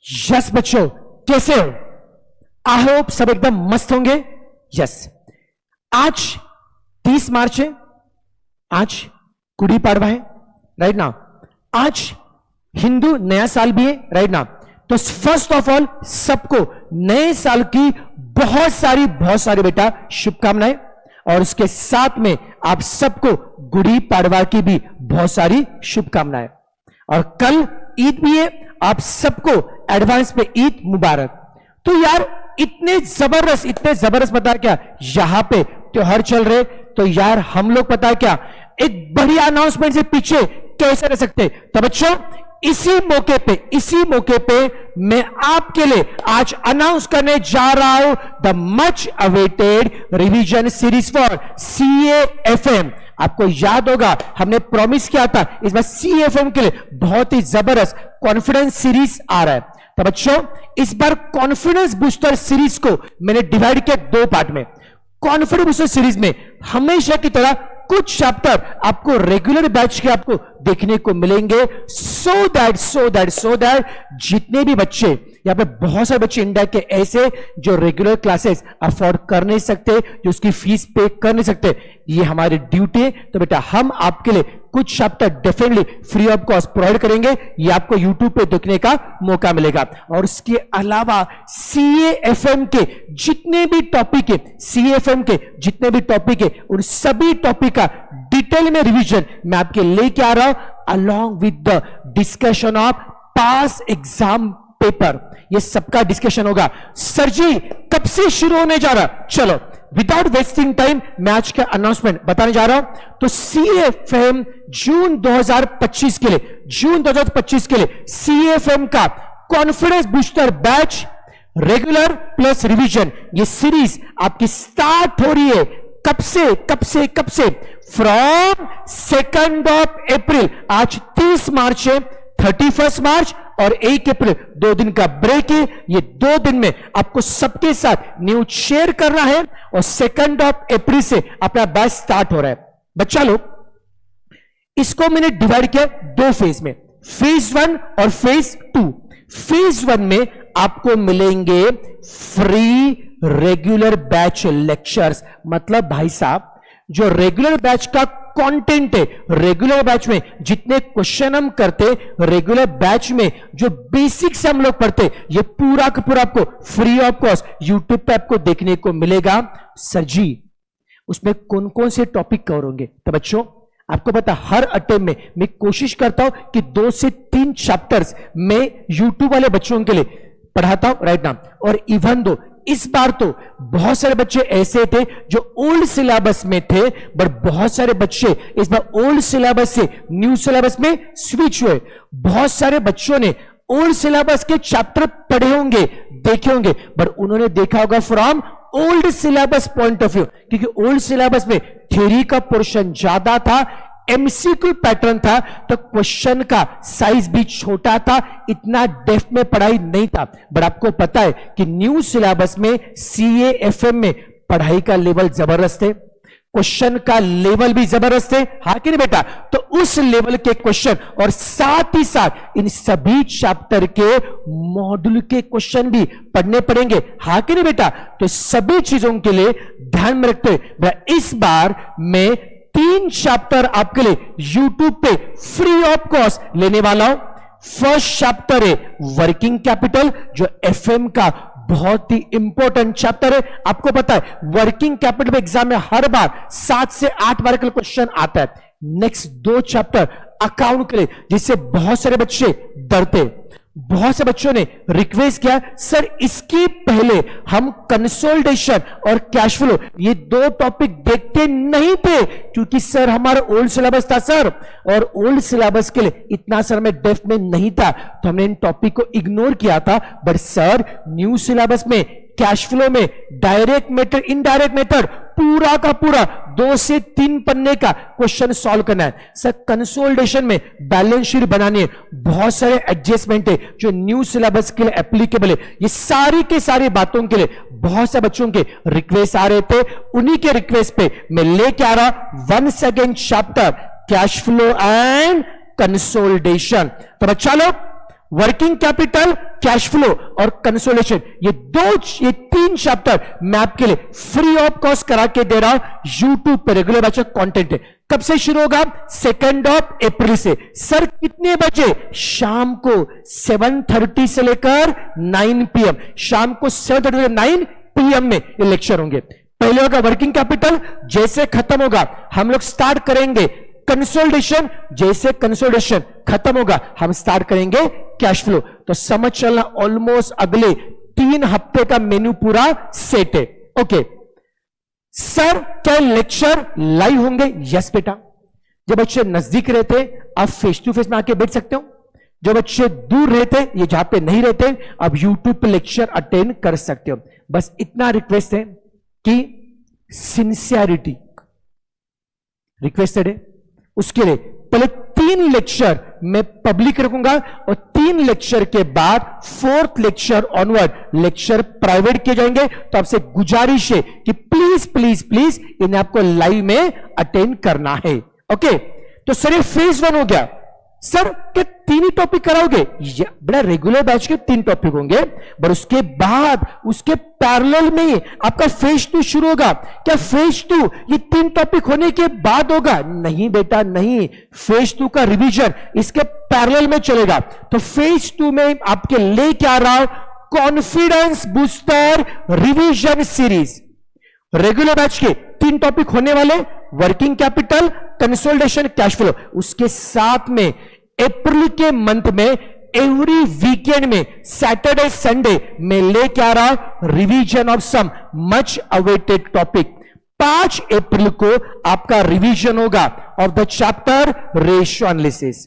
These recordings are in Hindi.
यस बच्चों, कैसे हो? आई होप सब एकदम मस्त होंगे। यस, आज 30 मार्च है, आज गुड़ी पाड़वा है, राइट ना। आज हिंदू नया साल भी है, राइट ना। तो फर्स्ट ऑफ ऑल सबको नए साल की बहुत सारी बेटा शुभकामनाएं, और उसके साथ में आप सबको गुड़ी पाड़वा की भी बहुत सारी शुभकामनाएं। और कल ईद भी है, आप सबको एडवांस में ईद मुबारक। तो यार इतने जबरदस्त पता है क्या यहां पे त्योहार चल रहे, तो यार हम लोग पता है क्या एक बढ़िया अनाउंसमेंट से पीछे कैसे रह सकते। तो बच्चों इसी मौके पे मैं आपके लिए आज अनाउंस करने जा रहा हूं the much awaited revision series for CAFM। आपको याद होगा हमने प्रॉमिस किया था इस बार CAFM के लिए बहुत ही जबरदस्त कॉन्फिडेंस सीरीज आ रहा है। तो बच्चों इस बार कॉन्फिडेंस बूस्टर सीरीज को मैंने डिवाइड किया 2 पार्ट में। कॉन्फिडेंस बूस्टर सीरीज में हमेशा की तरह कुछ चैप्टर आपको रेगुलर बैच के आपको देखने को मिलेंगे, सो दैट जितने भी बच्चे यहां पे, बहुत सारे बच्चे इंडिया के ऐसे जो रेगुलर क्लासेस अफोर्ड कर नहीं सकते, जो उसकी फीस पे कर नहीं सकते, ये हमारी ड्यूटी है। तो बेटा हम आपके लिए कुछ chapter definitely free of cost provide करेंगे, ये आपको यूट्यूब पे देखने का मौका मिलेगा। और उसके अलावा CAFM के जितने भी टॉपिक है उन सभी टॉपिक का डिटेल में रिवीजन मैं आपके लेके आ रहा हूं, along with the discussion of pass exam paper. ये सबका डिस्कशन होगा। सर जी कब से शुरू होने जा रहा? चलो विदाउट वेस्टिंग टाइम मैं आज का अनाउंसमेंट बताने जा रहा हूं। तो CAFM जून 2025 के लिए CAFM का confidence booster batch regular plus revision, ये सीरीज आपकी स्टार्ट हो रही है। कब से? फ्रॉम 2 अप्रैल। आज 30 मार्च है, 31 मार्च और 1 अप्रैल 2 दिन का ब्रेक है। ये 2 दिन में आपको सबके साथ न्यूज शेयर करना है, और 2 अप्रैल से अपना बैच स्टार्ट हो रहा है। बच्चा लोग इसको मैंने डिवाइड किया 2 फेज में, फेज 1 और फेज 2। फेज 1 में आपको मिलेंगे फ्री रेगुलर बैच लेक्चर्स। मतलब भाई साहब जो रेगुलर बैच का कंटेंट है, रेगुलर बैच में जितने क्वेश्चन हम करते, रेगुलर बैच में जो बेसिक्स हम लोग पढ़ते, ये पूरा का पूरा आपको फ्री ऑफ कॉस्ट यूट्यूब पे आपको देखने को मिलेगा। सर जी उसमें कौन कौन से टॉपिक कवर होंगे? तो बच्चों आपको पता हर अटेम्प्ट में मैं कोशिश करता हूं कि 2 से 3 चैप्टर्स मैं यूट्यूब वाले बच्चों के लिए पढ़ाता हूं, राइट ना। और इवन दो इस बार तो बहुत सारे बच्चे ऐसे थे जो ओल्ड सिलेबस में थे, बट बहुत सारे बच्चे इस बार ओल्ड सिलेबस से न्यू सिलेबस में स्विच हुए। बहुत सारे बच्चों ने ओल्ड सिलेबस के चैप्टर पढ़े होंगे, देखे होंगे, बट उन्होंने देखा होगा from old syllabus point of view, क्योंकि ओल्ड सिलेबस में थ्योरी का पोर्शन ज्यादा था, MCQ पैटर्न था, तो क्वेश्चन का साइज भी छोटा था, इतना डेप्थ में पढ़ाई नहीं था। बट आपको पता है कि न्यू सिलेबस में CAFM में पढ़ाई का लेवल जबरदस्त है, क्वेश्चन का लेवल भी जबरदस्त है, हाँ कि नहीं बेटा? तो उस लेवल के क्वेश्चन और साथ ही साथ इन सभी चैप्टर के मॉड्यूल के क्वेश्चन भी पढ़ने पड़ेंगे, हाँ कि नहीं बेटा? तो सभी चीजों के लिए ध्यान में रखते हुए इस बार मैं 3 चैप्टर आपके लिए YouTube पे फ्री ऑफ कॉस्ट लेने वाला हूं। फर्स्ट चैप्टर है वर्किंग कैपिटल, जो FM का बहुत ही इंपॉर्टेंट चैप्टर है। आपको पता है वर्किंग कैपिटल एग्जाम में हर बार 7 से 8 बार का क्वेश्चन आता है। नेक्स्ट 2 चैप्टर अकाउंट के लिए, जिससे बहुत सारे बच्चे डरते, बहुत से बच्चों ने रिक्वेस्ट किया सर इसके पहले हम कंसोलिडेशन और कैश फ्लो ये 2 टॉपिक देखते नहीं थे, क्योंकि सर हमारा ओल्ड सिलेबस था सर, और ओल्ड सिलेबस के लिए इतना सर में डेप्थ में नहीं था, तो हमने इन टॉपिक को इग्नोर किया था। बट सर न्यू सिलेबस में कैश फ्लो में डायरेक्ट मेथड, इनडायरेक्ट मेथड पूरा का पूरा 2 से 3 पन्ने का क्वेश्चन सॉल्व करना है सर। कंसोलिडेशन में बैलेंस शीट बनानी है, बहुत सारे एडजस्टमेंट है जो न्यू सिलेबस के लिए एप्लीकेबल है। ये सारी के सारी बातों के लिए बहुत से बच्चों के रिक्वेस्ट आ रहे थे, उन्हीं के रिक्वेस्ट पे मैं लेके आ रहा 1 second chapter cash flow and consolidation. तो बच्चा लोग वर्किंग कैपिटल, कैश फ्लो और कंसोलिडेशन, ये तीन चैप्टर मैं आपके लिए फ्री ऑफ कॉस्ट करा के दे रहा हूं यूट्यूब पे, रेगुलर बैच कंटेंट है। कब से शुरू होगा? 2 अप्रैल से। सर कितने बजे? शाम को 7:30 से लेकर 9 PM, शाम को 7:30 से 9 PM में ये लेक्चर होंगे। पहले होगा वर्किंग कैपिटल, जैसे खत्म होगा हम लोग स्टार्ट करेंगे कंसोलिडेशन, जैसे कंसोलिडेशन खत्म होगा हम स्टार्ट करेंगे कैश फ्लो। तो समझ चलना ऑलमोस्ट अगले 3 हफ्ते का मेन्यू पूरा सेट है। ओके सर, क्या लेक्चर लाइव होंगे? यस बेटा। जब बच्चे नजदीक रहते आप फेस टू फेस में आके बैठ सकते हो, जो बच्चे दूर रहते, ये जहां पे नहीं रहते, अब यूट्यूब पे लेक्चर अटेंड कर सकते हो। बस इतना रिक्वेस्ट है कि सिंसियरिटी रिक्वेस्टेड है। उसके लिए पहले 3 लेक्चर मैं पब्लिक रखूंगा और 3 लेक्चर के बाद 4th lecture onward lecture private किए जाएंगे। तो आपसे गुजारिश है कि प्लीज प्लीज प्लीज इन्हें आपको लाइव में अटेंड करना है। ओके, तो सर ये फेज 1 हो गया। सर क्या 3 ही टॉपिक कराओगे? बड़ा रेगुलर बैच के 3 टॉपिक होंगे, पर उसके बाद उसके पैरेलल में आपका फेज 2 शुरू होगा। क्या फेज 2 ये 3 टॉपिक होने के बाद होगा? नहीं बेटा नहीं, फेज 2 का रिवीजन इसके पैरेलल में चलेगा। तो फेज 2 में आपके लेके आ रहा हूं confidence booster revision series. Regular batch के 3 टॉपिक होने वाले, working capital, consolidation, cash flow. उसके साथ में अप्रैल के मंथ में एवरी वीकेंड में सैटरडे संडे में लेके आ रहा हूं revision of some much awaited topic. 5 April को आपका रिवीजन होगा of the chapter ratio analysis.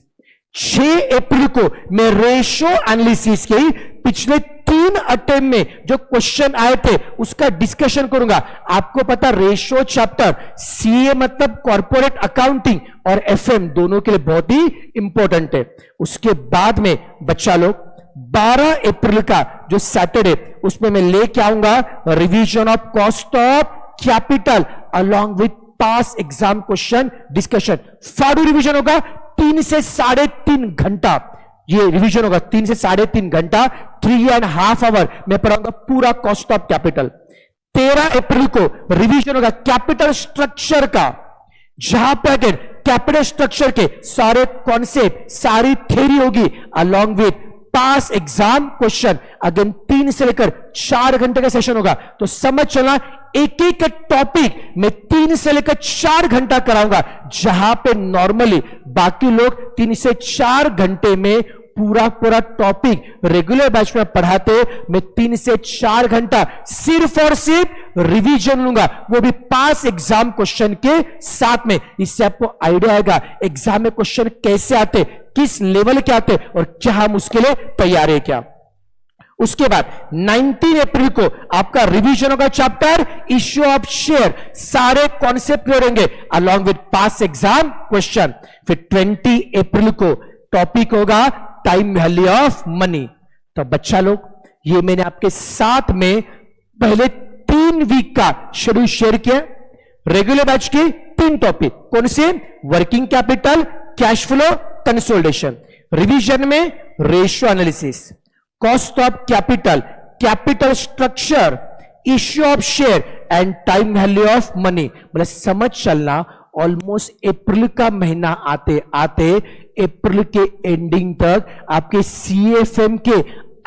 6 April को मैं रेशियो एनालिसिस के पिछले 3 अटेम्प्ट में जो क्वेश्चन आए थे उसका डिस्कशन करूंगा। आपको पता रेशियो चैप्टर सीए मतलब कॉर्पोरेट अकाउंटिंग और एफएम दोनों के लिए बहुत ही इंपॉर्टेंट है। उसके बाद में बच्चा लोग 12 अप्रैल का जो सैटरडे उसमें मैं लेके आऊंगा revision of cost of capital along with pass exam question discussion. फाड़ू रिवीजन होगा 3 से 3.5 घंटा। ये रिवीजन होगा 3 से 3.5 घंटा, 3.5 आवर मैं पढ़ाऊंगा पूरा कॉस्ट ऑफ कैपिटल। 13 अप्रैल को रिवीजन होगा कैपिटल स्ट्रक्चर का, जहां पर अगर कैपिटल स्ट्रक्चर के सारे कॉन्सेप्ट सारी थ्योरी होगी along with pass exam question. Again 3 से लेकर 4 घंटे का सेशन होगा। तो समझ चलना एक एक टॉपिक मैं 3 से लेकर 4 घंटा कराऊंगा, जहां पे नॉर्मली बाकी लोग 3 से 4 घंटे में पूरा टॉपिक रेगुलर बैच में पढ़ाते, मैं 3 से 4 घंटा सिर्फ और सिर्फ रिवीजन लूंगा, वो भी पास एग्जाम क्वेश्चन के साथ में। इससे आपको आइडिया आएगा एग्जाम में क्वेश्चन कैसे आते, किस लेवल के आते और क्या हम उसके लिए तैयार है क्या। उसके बाद 19 अप्रैल को आपका रिवीजन होगा चैप्टर इश्यू ऑफ शेयर, सारे कॉन्सेप्ट करेंगे along with pass exam question. फिर 20 अप्रैल को टॉपिक होगा टाइम वैल्यू ऑफ मनी। तो बच्चा लोग ये मैंने आपके साथ में पहले 3 वीक का शेड्यूल शेयर किया। रेगुलर बैच के 3 टॉपिक कौन से? Working capital, cash flow, consolidation. Revision में ratio analysis, cost of capital, capital structure, issue of share and time value of money. मतलब समझ चलना ऑलमोस्ट अप्रैल का महीना आते आते अप्रैल के एंडिंग तक आपके सीएफएम के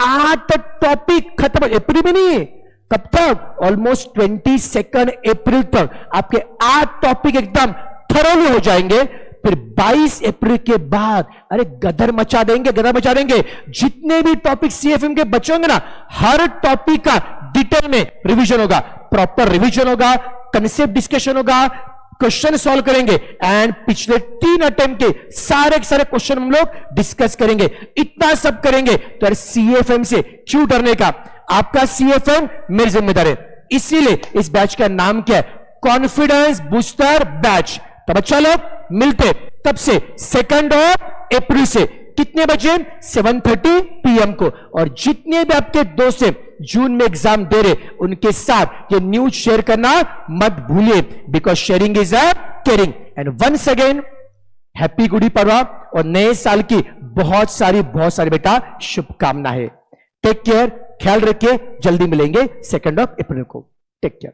8 टॉपिक खत्म। अप्रैल में नहीं है, कब तक? ऑलमोस्ट 22 अप्रैल तक आपके 8 टॉपिक एकदम थरोली हो जाएंगे। फिर 22 अप्रैल के बाद अरे गदर मचा देंगे। जितने भी टॉपिक सीएफएम के बचे होंगे ना, हर टॉपिक का डिटेल में रिवीजन होगा, प्रॉपर रिवीजन होगा, कंसेप्ट डिस्कशन होगा, क्वेश्चन सॉल्व करेंगे एंड पिछले 3 अटेम्प्ट के सारे क्वेश्चन हम लोग डिस्कस करेंगे। इतना सब करेंगे तो सीएफएम से क्यों डरने का? आपका सीएफएम मेरी जिम्मेदारी है। इसीलिए इस बैच का नाम क्या है? Confidence booster batch. तो बच्चा लोग मिलते तब से 2 अप्रैल से कितने बजे? 7:30 PM को। और जितने भी आपके दोस्त हैं जून में एग्जाम दे रहे उनके साथ ये न्यूज शेयर करना मत भूलिए, because sharing is a caring. And once again happy Gudi Padwa और नए साल की बहुत सारी बेटा शुभकामनाएं। टेक केयर, ख्याल रखिए, जल्दी मिलेंगे 2 अप्रैल को। Take care.